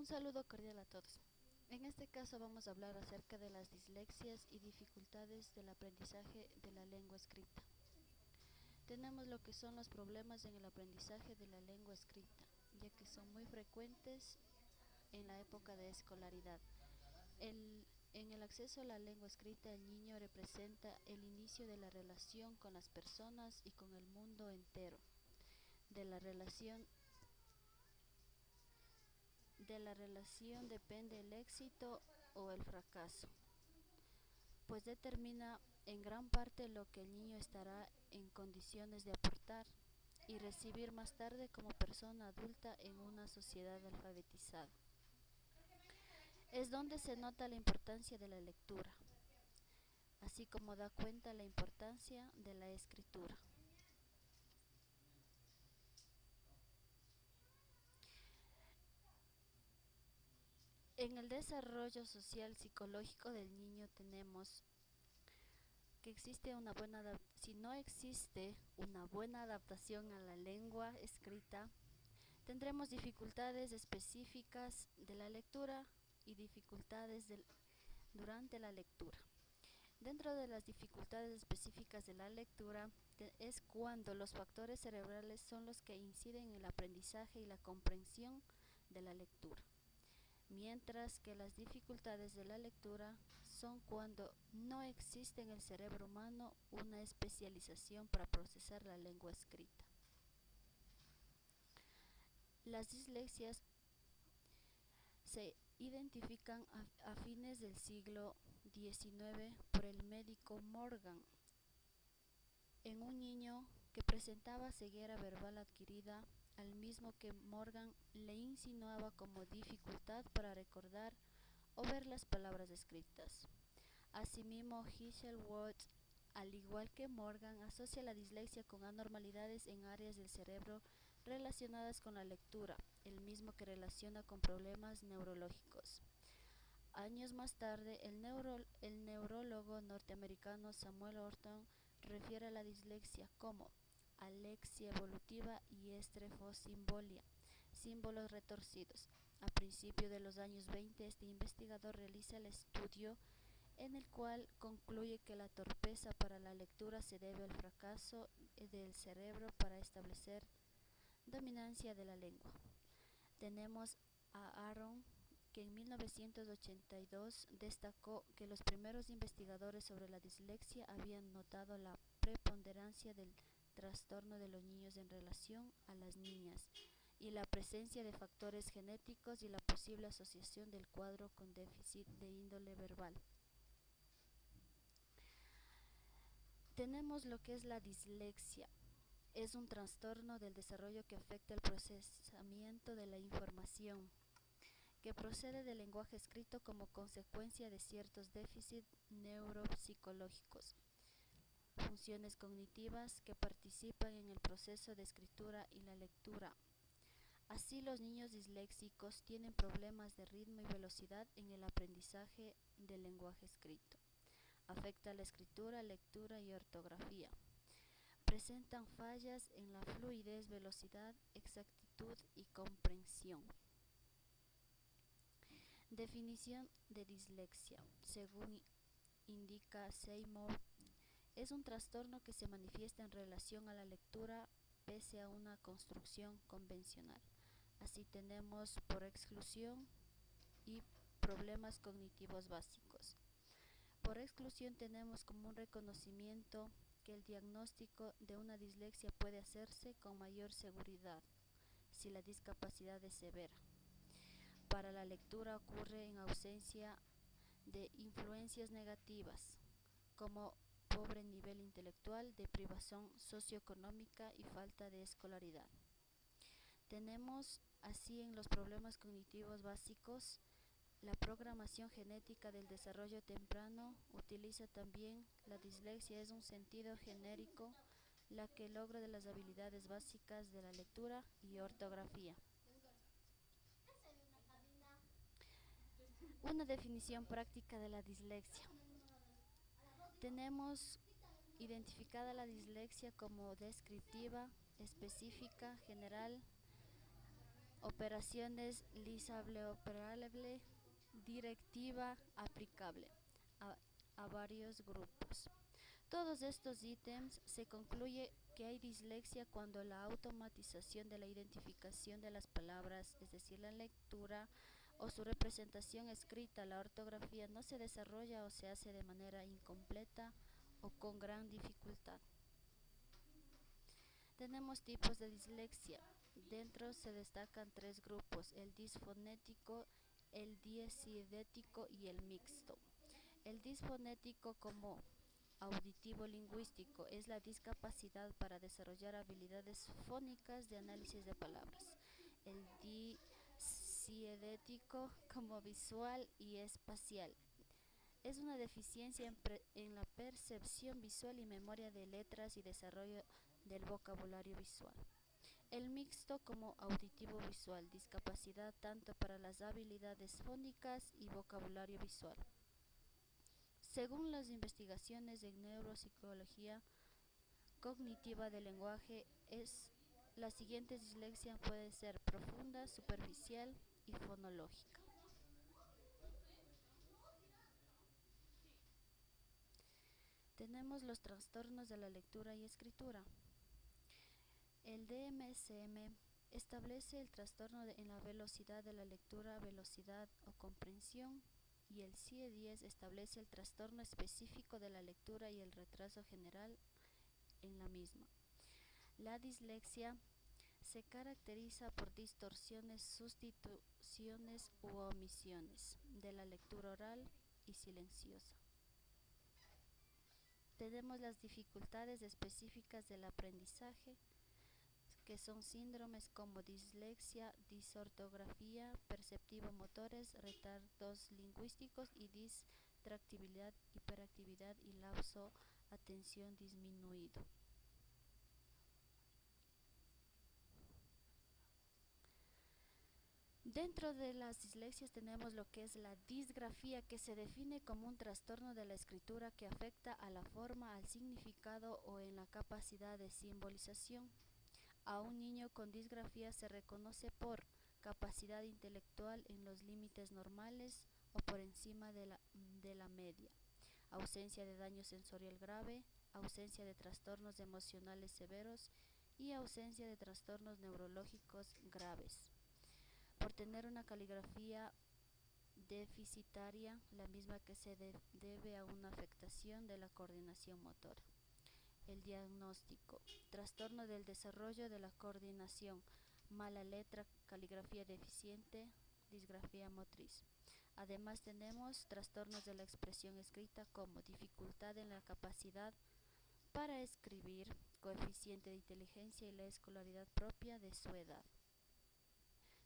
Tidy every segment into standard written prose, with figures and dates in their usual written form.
Un saludo cordial a todos. En este caso vamos a hablar acerca de las dislexias y dificultades del aprendizaje de la lengua escrita. Tenemos lo que son los problemas en el aprendizaje de la lengua escrita, ya que son muy frecuentes en la época de escolaridad. En el acceso a la lengua escrita, el niño representa el inicio de la relación con las personas y con el mundo entero. De la relación depende el éxito o el fracaso, pues determina en gran parte lo que el niño estará en condiciones de aportar y recibir más tarde como persona adulta en una sociedad alfabetizada. Es donde se nota la importancia de la lectura, así como da cuenta la importancia de la escritura. En el desarrollo social psicológico del niño tenemos que si no existe una buena adaptación a la lengua escrita, tendremos dificultades específicas de la lectura y dificultades durante la lectura. Dentro de las dificultades específicas de la lectura es cuando los factores cerebrales son los que inciden en el aprendizaje y la comprensión de la lectura, mientras que las dificultades de la lectura son cuando no existe en el cerebro humano una especialización para procesar la lengua escrita. Las dislexias se identifican a fines del siglo XIX por el médico Morgan en un niño que presentaba ceguera verbal adquirida, al mismo que Morgan le insinuaba como dificultad para recordar o ver las palabras escritas. Asimismo, Isherwood, al igual que Morgan, asocia la dislexia con anormalidades en áreas del cerebro relacionadas con la lectura, el mismo que relaciona con problemas neurológicos. Años más tarde, el neurólogo norteamericano Samuel Orton refiere a la dislexia como alexia evolutiva y estrefosimbolia, símbolos retorcidos. A principios de los años 20, este investigador realiza el estudio en el cual concluye que la torpeza para la lectura se debe al fracaso del cerebro para establecer dominancia de la lengua. Tenemos a Aaron, que en 1982 destacó que los primeros investigadores sobre la dislexia habían notado la preponderancia del trastorno de los niños en relación a las niñas y la presencia de factores genéticos y la posible asociación del cuadro con déficit de índole verbal. Tenemos lo que es la dislexia. Es un trastorno del desarrollo que afecta el procesamiento de la información, que procede del lenguaje escrito como consecuencia de ciertos déficits neuropsicológicos, funciones cognitivas que participan en el proceso de escritura y la lectura. Así, los niños disléxicos tienen problemas de ritmo y velocidad en el aprendizaje del lenguaje escrito. Afecta la escritura, lectura y ortografía. Presentan fallas en la fluidez, velocidad, exactitud y comprensión. Definición de dislexia. Según indica Seymour, es un trastorno que se manifiesta en relación a la lectura pese a una construcción convencional. Así tenemos por exclusión y problemas cognitivos básicos. Por exclusión tenemos como un reconocimiento que el diagnóstico de una dislexia puede hacerse con mayor seguridad si la discapacidad es severa. Para la lectura ocurre en ausencia de influencias negativas, como pobre nivel intelectual, deprivación socioeconómica y falta de escolaridad. Tenemos así en los problemas cognitivos básicos. La programación genética del desarrollo temprano utiliza también la dislexia, es un sentido genérico, la que logra de las habilidades básicas de la lectura y ortografía. Una definición práctica de la dislexia. Tenemos identificada la dislexia como descriptiva, específica, general operaciones lisable operable, directiva aplicable a varios grupos. Todos estos ítems se concluye que hay dislexia cuando la automatización de la identificación de las palabras, es decir, la lectura o su representación escrita, la ortografía, no se desarrolla o se hace de manera incompleta o con gran dificultad. Tenemos tipos de dislexia. Dentro se destacan tres grupos: el disfonético, el diesidético y el mixto. El disfonético, como auditivo lingüístico, es la discapacidad para desarrollar habilidades fónicas de análisis de palabras. El diesidético, como visual y espacial, es una deficiencia en la percepción visual y memoria de letras y desarrollo del vocabulario visual. El mixto, como auditivo visual, discapacidad tanto para las habilidades fónicas y vocabulario visual. Según las investigaciones en neuropsicología cognitiva del lenguaje, la siguiente dislexia puede ser profunda, superficial y fonológica. Tenemos los trastornos de la lectura y escritura. El DSM establece el trastorno en la velocidad de la lectura, velocidad o comprensión, y el CIE-10 establece el trastorno específico de la lectura y el retraso general en la misma. La dislexia se caracteriza por distorsiones, sustituciones u omisiones de la lectura oral y silenciosa. Tenemos las dificultades específicas del aprendizaje, que son síndromes como dislexia, disortografía, perceptivo-motores, retardos lingüísticos y distractibilidad, hiperactividad y lapso atención disminuido. Dentro de las dislexias tenemos lo que es la disgrafía, que se define como un trastorno de la escritura que afecta a la forma, al significado o en la capacidad de simbolización. A un niño con disgrafía se reconoce por capacidad intelectual en los límites normales o por encima de la media, ausencia de daño sensorial grave, ausencia de trastornos emocionales severos y ausencia de trastornos neurológicos graves. Por tener una caligrafía deficitaria, la misma que se debe a una afectación de la coordinación motora. El diagnóstico: trastorno del desarrollo de la coordinación, mala letra, caligrafía deficiente, disgrafía motriz. Además tenemos trastornos de la expresión escrita como dificultad en la capacidad para escribir, coeficiente de inteligencia y la escolaridad propia de su edad.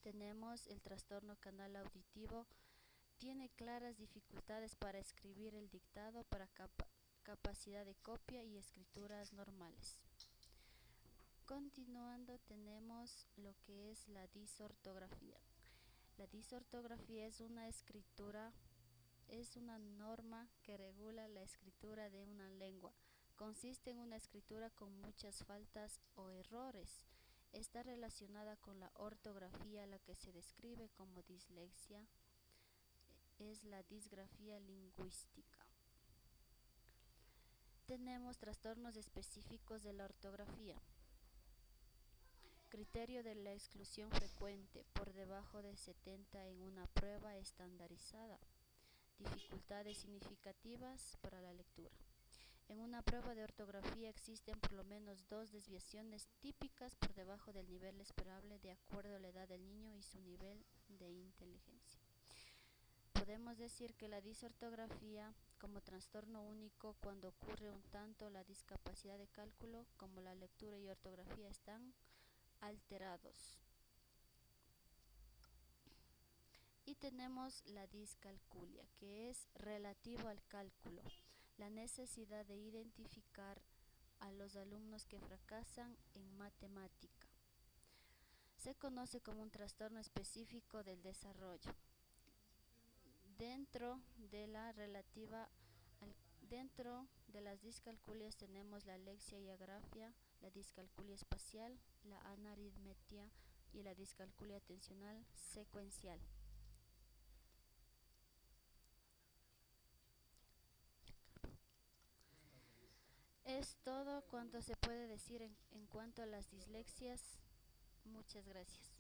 Tenemos el trastorno canal auditivo, tiene claras dificultades para escribir el dictado, para capacidad de copia y escrituras normales. Continuando tenemos lo que es la disortografía. La disortografía es una norma que regula la escritura de una lengua. Consiste en una escritura con muchas faltas o errores. Está relacionada con la ortografía, la que se describe como dislexia es la disgrafía lingüística. Tenemos trastornos específicos de la ortografía. Criterio de la exclusión frecuente, por debajo de 70 en una prueba estandarizada. Dificultades significativas para la lectura. En una prueba de ortografía existen por lo menos 2 desviaciones típicas por debajo del nivel esperable de acuerdo a la edad del niño y su nivel de inteligencia. Podemos decir que la disortografía como trastorno único cuando ocurre un tanto la discapacidad de cálculo como la lectura y ortografía están alterados. Y tenemos la discalculia, que es relativo al cálculo, la necesidad de identificar a los alumnos que fracasan en matemática. Se conoce como un trastorno específico del desarrollo. Dentro de las discalculias tenemos la alexia y agrafia, la discalculia espacial, la anaritmetia y la discalculia atencional secuencial. Es todo cuanto se puede decir en cuanto a las dislexias. Muchas gracias.